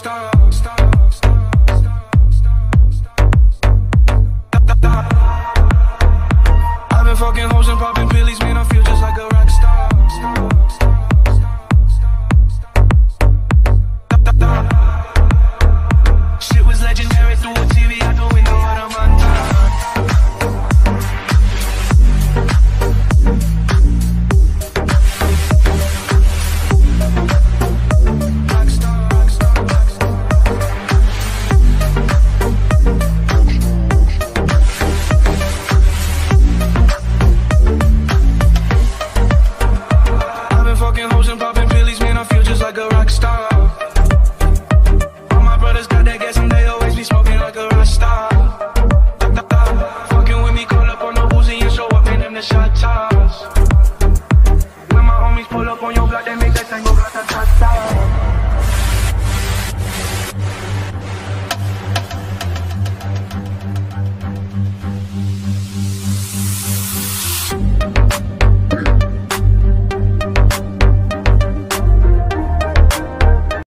I've been fucking hoes and popping pillies, man, I feel just like a